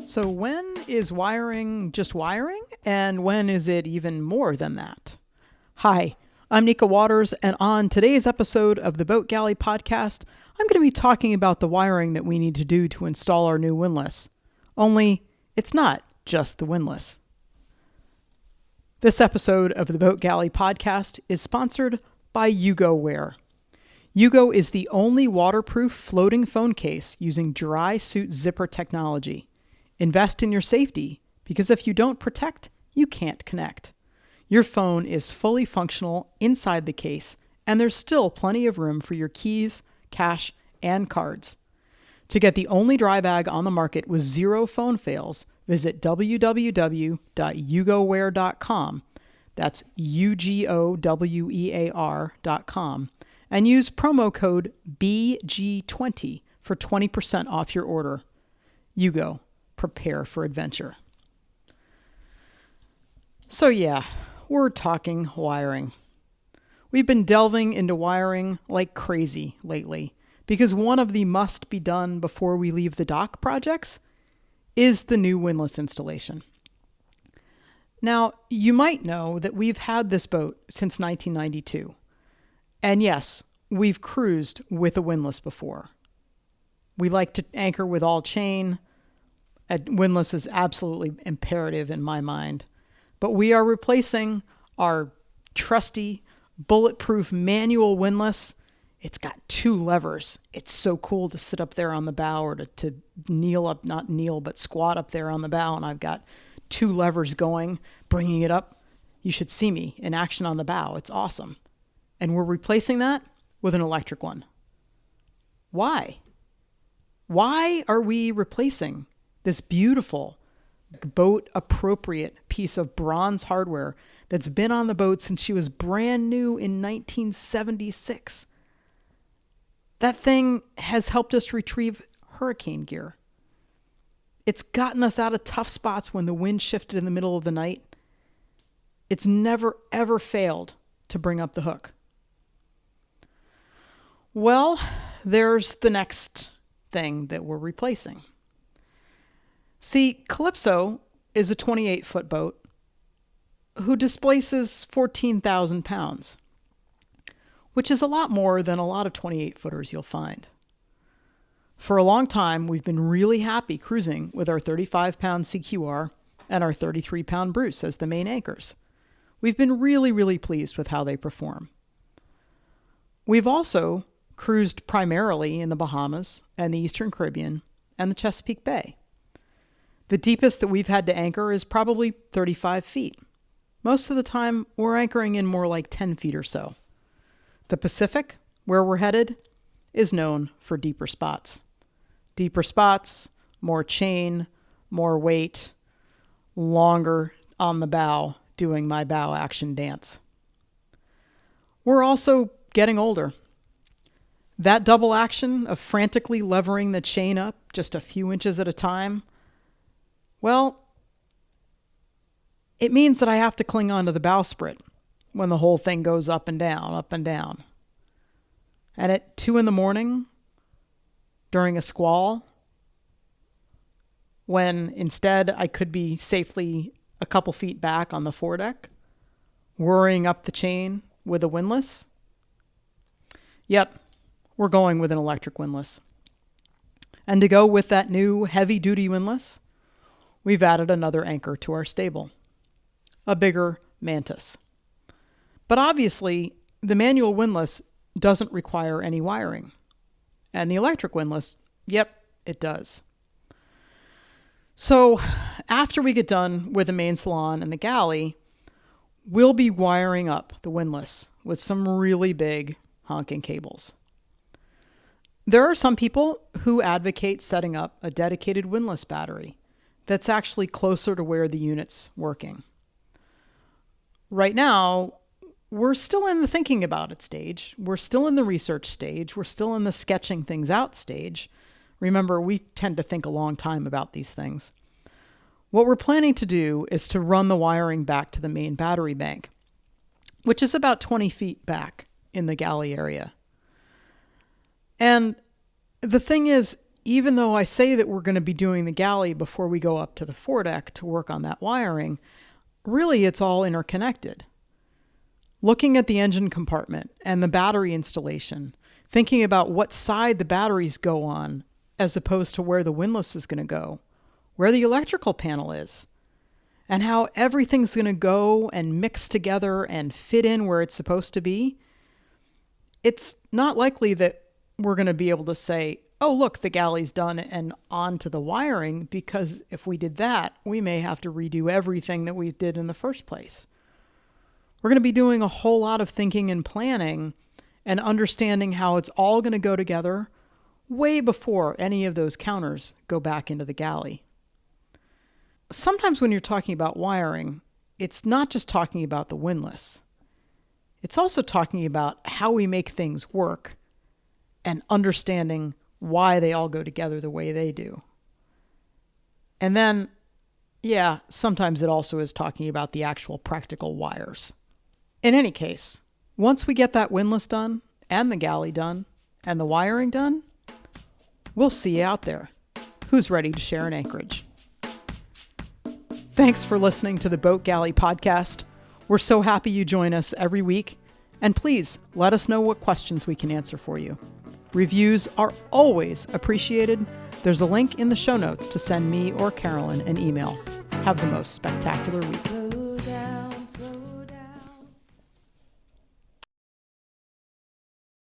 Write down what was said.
So when is wiring just wiring, and when is it even more than that? Hi, I'm Nika Waters, and on today's episode of the Boat Galley podcast, I'm going to be talking about the wiring that we need to do to install our new windlass. Only, it's not just the windlass. This episode of the Boat Galley podcast is sponsored by YugoWear. Yugo is the only waterproof floating phone case using dry suit zipper technology. Invest in your safety, because if you don't protect, you can't connect. Your phone is fully functional inside the case, and there's still plenty of room for your keys, cash, and cards. To get the only dry bag on the market with zero phone fails, visit www.yugowear.com. That's UGOWEAR.com. And use promo code BG20 for 20% off your order. Yugo, prepare for adventure. So yeah, we're talking wiring. We've been delving into wiring like crazy lately because one of the must be done before we leave the dock projects is the new windlass installation. Now, you might know that we've had this boat since 1992. And yes, we've cruised with a windlass before. We like to anchor with all chain. A windlass is absolutely imperative in my mind. But we are replacing our trusty, bulletproof manual windlass. It's got two levers. It's so cool to sit up there on the bow or to kneel up, not kneel, but squat up there on the bow. And I've got two levers going, bringing it up. You should see me in action on the bow. It's awesome. And we're replacing that with an electric one. Why? Why are we replacing this beautiful boat-appropriate piece of bronze hardware that's been on the boat since she was brand new in 1976? That thing has helped us retrieve hurricane gear. It's gotten us out of tough spots when the wind shifted in the middle of the night. It's never, ever failed to bring up the hook. Well, there's the next thing that we're replacing. See, Calypso is a 28-foot boat who displaces 14,000 pounds, which is a lot more than a lot of 28-footers you'll find. For a long time, we've been really happy cruising with our 35-pound CQR and our 33-pound Bruce as the main anchors. We've been really, really pleased with how they perform. We've also cruised primarily in the Bahamas and the Eastern Caribbean and the Chesapeake Bay. The deepest that we've had to anchor is probably 35 feet. Most of the time, we're anchoring in more like 10 feet or so. The Pacific, where we're headed, is known for deeper spots. Deeper spots, more chain, more weight, longer on the bow, doing my bow action dance. We're also getting older. That double action of frantically levering the chain up just a few inches at a time, well, it means that I have to cling onto the bowsprit when the whole thing goes up and down, up and down. And at 2 a.m, during a squall, when instead I could be safely a couple feet back on the foredeck, worrying up the chain with a windlass, yep, we're going with an electric windlass. And to go with that new heavy-duty windlass, we've added another anchor to our stable, a bigger Mantis. But obviously, the manual windlass doesn't require any wiring. And the electric windlass, yep, it does. So after we get done with the main salon and the galley, we'll be wiring up the windlass with some really big honking cables. There are some people who advocate setting up a dedicated windlass battery that's actually closer to where the unit's working. Right now, we're still in the thinking about it stage. We're still in the research stage. We're still in the sketching things out stage. Remember, we tend to think a long time about these things. What we're planning to do is to run the wiring back to the main battery bank, which is about 20 feet back in the galley area. And the thing is, even though I say that we're going to be doing the galley before we go up to the foredeck to work on that wiring, really it's all interconnected. Looking at the engine compartment and the battery installation, thinking about what side the batteries go on as opposed to where the windlass is going to go, where the electrical panel is, and how everything's going to go and mix together and fit in where it's supposed to be, it's not likely that we're going to be able to say, oh, look, the galley's done and on to the wiring, because if we did that, we may have to redo everything that we did in the first place. We're going to be doing a whole lot of thinking and planning and understanding how it's all going to go together way before any of those counters go back into the galley. Sometimes when you're talking about wiring, it's not just talking about the windlass. It's also talking about how we make things work and understanding why they all go together the way they do. And then, yeah, sometimes it also is talking about the actual practical wires. In any case, once we get that windlass done, and the galley done, and the wiring done, we'll see you out there. Who's ready to share an anchorage? Thanks for listening to the Boat Galley Podcast. We're so happy you join us every week, and please let us know what questions we can answer for you. Reviews are always appreciated. There's a link in the show notes to send me or Carolyn an email. Have the most spectacular week.